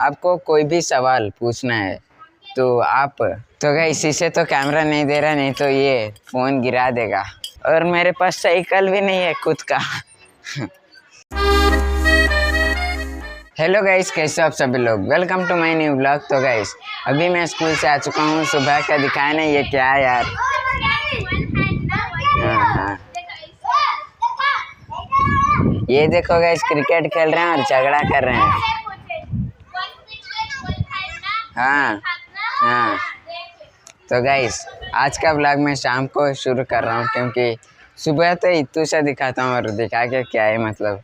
आपको कोई भी सवाल पूछना है तो आप तो गाइस इसे तो कैमरा नहीं दे रहा, नहीं तो ये फ़ोन गिरा देगा। और मेरे पास साइकिल भी नहीं है खुद का। हेलो गाइस, कैसे हो आप सभी लोग। Welcome to my new blog. तो गाइस अभी मैं स्कूल से आ चुका हूँ। सुबह का दिखाया नहीं, ये क्या है यार। हाँ। ये देखो गाइस, क्रिकेट खेल रहे हैं और झगड़ा कर रहे हैं। हाँ। तो गाइस आज का ब्लॉग मैं शाम को शुरू कर रहा हूँ, क्योंकि सुबह तो इतू सा दिखाता हूँ और दिखा के क्या है मतलब।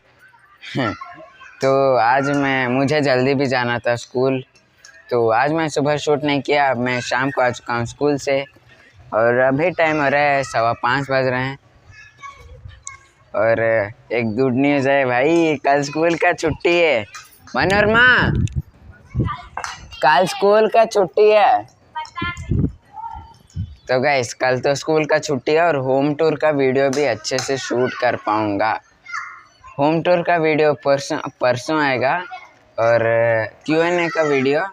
तो आज मुझे जल्दी भी जाना था स्कूल, तो आज मैं सुबह शूट नहीं किया। मैं शाम को आ चुका हूँ स्कूल से और अभी टाइम हो रहा है 5:15 बज रहे हैं। और एक गुड न्यूज़ है भाई, कल स्कूल का छुट्टी है। मनोरमा, कल स्कूल का छुट्टी है। तो गाइस कल तो स्कूल का छुट्टी है और होम टूर का वीडियो भी अच्छे से शूट कर पाऊँगा। होम टूर का वीडियो परसों आएगा और Q&A का वीडियो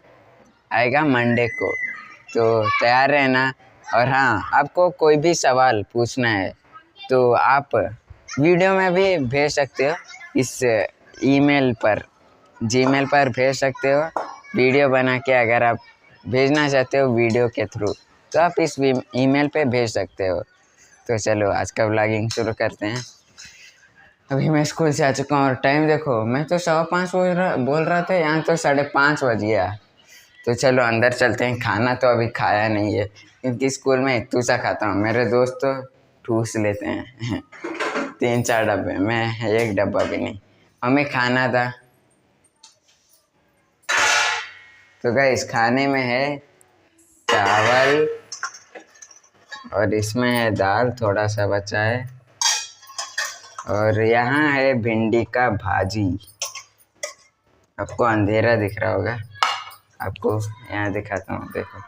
आएगा मंडे को। तो तैयार रहना। और हाँ, आपको कोई भी सवाल पूछना है तो आप वीडियो में भी भेज सकते हो। इस ईमेल पर, जीमेल पर भेज सकते हो वीडियो बना के। अगर आप भेजना चाहते हो वीडियो के थ्रू तो आप इस ईमेल पे भेज सकते हो। तो चलो आज का व्लॉगिंग शुरू करते हैं। अभी मैं स्कूल से आ चुका हूँ और टाइम देखो, मैं तो 5:15 बोल रहा था, यहाँ तो 5:30 बज गया। तो चलो अंदर चलते हैं। खाना तो अभी खाया नहीं है, क्योंकि स्कूल में इतू सा खाता हूँ। मेरे दोस्त तो ठूस लेते हैं 3-4 डब्बे, मैं 1 डब्बा भी नहीं। हमें खाना था। तो गाइस खाने में है चावल और इसमें है दाल, थोड़ा सा बचा है। और यहाँ है भिंडी का भाजी। आपको अंधेरा दिख रहा होगा, आपको यहाँ दिखाता हूँ, देखो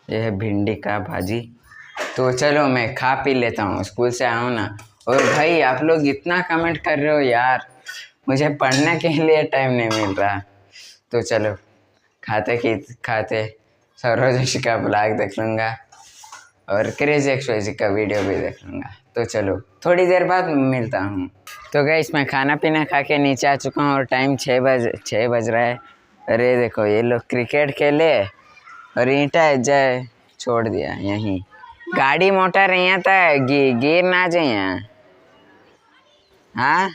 ये है भिंडी का भाजी। तो चलो मैं खा पी लेता हूँ, स्कूल से आया हूँ ना। और भाई आप लोग इतना कमेंट कर रहे हो यार, मुझे पढ़ने के लिए टाइम नहीं मिल रहा। तो चलो खाते सौरव जोशी का ब्लॉग देख लूँगा और क्रेजी एक्सवाइजी का वीडियो भी देख लूँगा। तो चलो थोड़ी देर बाद मिलता हूँ। तो गाइस मैं खाना पीना खा के नीचे आ चुका हूँ और टाइम 6 बज रहा है। अरे देखो ये लोग क्रिकेट खेले और ईंटा जाए छोड़ दिया यहीं। गाड़ी मोटर यहाँ था, गिर ना जाए। हाँ,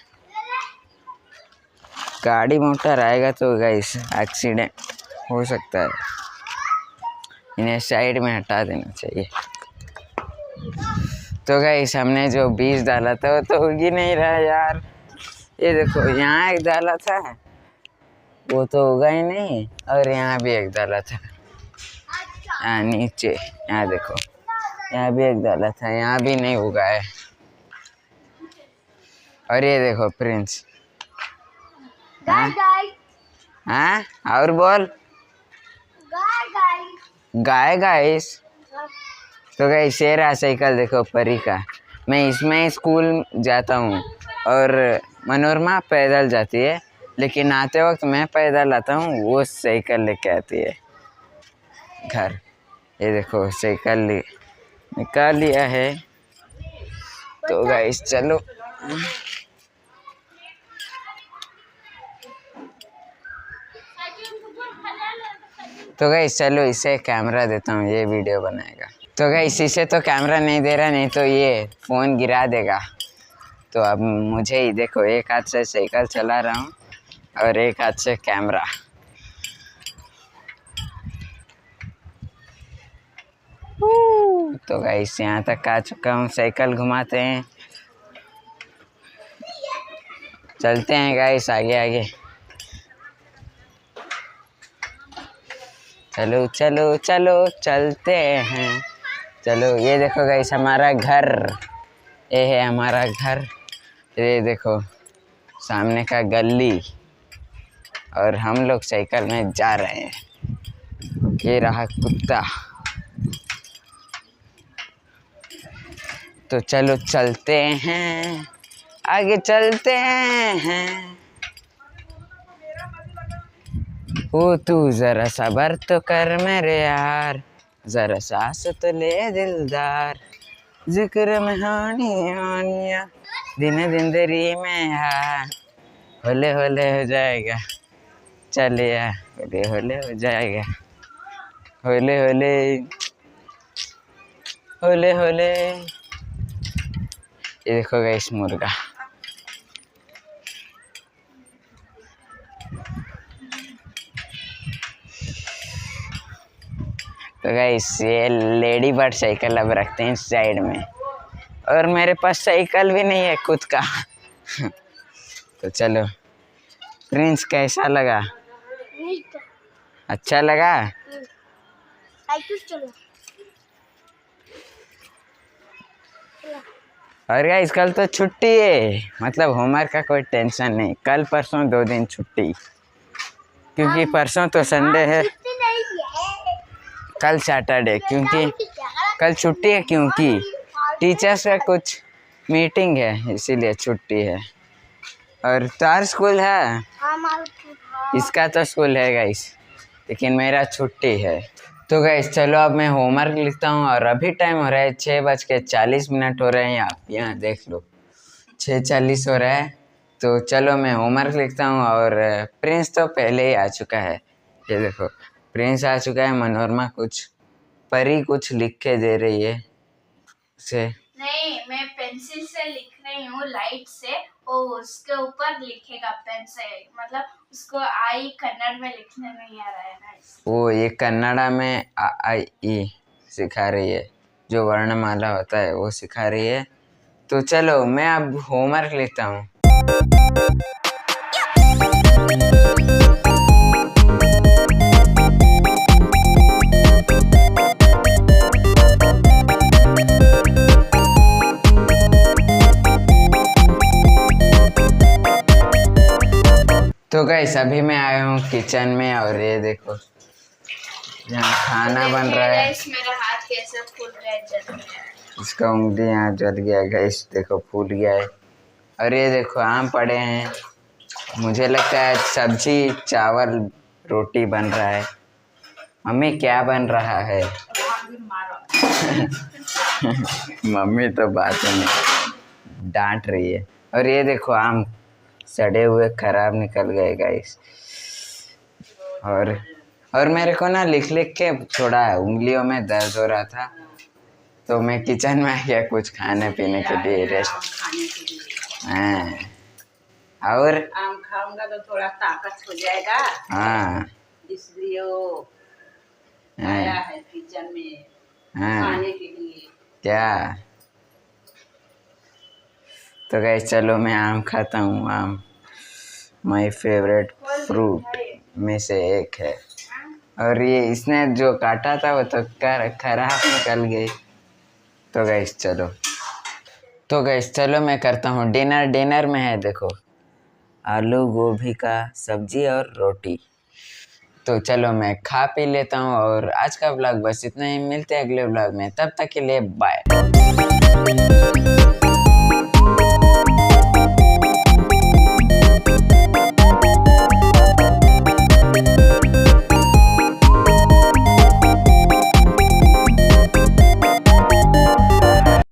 गाड़ी मोटर आएगा तो गाइस एक्सीडेंट हो सकता है, इन्हें साइड में हटा देना चाहिए। तो गाइस हमने जो बीज डाला था वो तो उग ही नहीं रहा यार। ये देखो यहाँ एक डाला था, वो तो उगा ही नहीं। और यहाँ भी एक डाला था, यहाँ नीचे, यहाँ देखो यहाँ भी एक डाला था, यहाँ भी नहीं उगा है। और ये देखो प्रिंस। हाँ और बोल। गाय गाइस। तो गाइस ये रहा साइकिल, देखो परी का। मैं इसमें स्कूल जाता हूँ और मनोरमा पैदल जाती है, लेकिन आते वक्त मैं पैदल आता हूँ, वो साइकिल लेके आती है घर। ये देखो साइकिल निकाल लिया है। तो गाइस चलो तो गाइस चलो इसे कैमरा देता हूँ, ये वीडियो बनाएगा। तो गाइस इसे तो कैमरा नहीं दे रहा, नहीं तो ये फ़ोन गिरा देगा। तो अब मुझे ही देखो, एक हाथ से साइकिल चला रहा हूँ और एक हाथ से कैमरा। तो गाइस यहाँ तक आ चुका हूँ, साइकिल घुमाते हैं, चलते हैं गाइस आगे आगे। चलो चलो चलो चलते हैं। चलो ये देखो गाइस हमारा घर, ये है हमारा घर। ये देखो सामने का गली और हम लोग साइकिल में जा रहे हैं। ये रहा कुत्ता। तो चलो चलते हैं, आगे चलते हैं। ओ तू जरा सबर तो कर मेरे यार, जरा सांस तो ले दिलदार, जिक्र में हानी हानिया दिन दिन दरी में है, होले होले हो जाएगा, चलिए होले होले हो जाएगा, होले होले होले होले। ये देखो गाइस मुर्गा। तो गाइस ये लेडी बर्ड साइकिल अब रखते हैं साइड में, और मेरे पास साइकिल भी नहीं है खुद का। तो चलो प्रिंस कैसा लगा? अच्छा लगा? और गाइस कल तो छुट्टी है, मतलब होमवर्क का कोई टेंशन नहीं, कल परसों 2 दिन छुट्टी, क्योंकि परसों तो संडे है, कल सैटरडे, क्योंकि कल छुट्टी है, क्योंकि टीचर्स का कुछ मीटिंग है इसीलिए छुट्टी है। और तार स्कूल है? इसका तो स्कूल है गाइस, लेकिन मेरा छुट्टी है। तो गाइस चलो अब मैं होमवर्क लिखता हूँ, और अभी टाइम हो रहा है 6:40 हो रहे हैं, आप यहाँ देख लो 6:40 हो रहा है। तो चलो मैं होमवर्क लिखता हूँ, और प्रिंस तो पहले ही आ चुका है, ये देखो प्रिंस आ चुका है। मनोरमा कुछ परी कुछ लिख के दे रही है उसे। नहीं, मैं पेंसिल से लिख रही हूँ, लाइट से, और उसके ऊपर लिखेगा पेन से, मतलब उसको आई कन्नड़ में लिखने नहीं आ रहा है ना। वो ये कन्नड़ा में आ आई ई सिखा रही है, जो वर्णमाला होता है वो सिखा रही है। तो चलो मैं अब होमवर्क लिखता हूँ। तो गाइस अभी मैं आया हूँ किचन में, और ये देखो यहाँ खाना बन रहा है। मेरा हाथ कैसे फूल गया, जल गया, इसका उंगली यहाँ जल गया गाइस, देखो फूल गया है। और ये देखो आम पड़े हैं, मुझे लगता है सब्जी चावल रोटी बन रहा है। मम्मी क्या बन रहा है? मम्मी तो बात नहीं डांट रही है। और ये देखो आम सड़े हुए खराब निकल गए गाइस। और मेरे को ना लिख लिख के थोड़ा उंगलियों में दर्द हो रहा था, तो मैं किचन में आ गया कुछ खाने पीने के लिए, रेस्ट। हाँ, और आम खाऊंगा तो थोड़ा ताकत हो जाएगा। हाँ, इसलिए वो आया है किचन में खाने के लिए। क्या? तो गाइस चलो मैं आम खाता हूँ। आम माय फेवरेट फ्रूट में से एक है, और ये इसने जो काटा था वो तो खराब निकल गई। तो गाइस चलो मैं करता हूँ डिनर। डिनर में है देखो आलू गोभी का सब्जी और रोटी। तो चलो मैं खा पी लेता हूँ, और आज का व्लॉग बस इतना ही। मिलते हैं अगले व्लॉग में, तब तक के लिए बाय।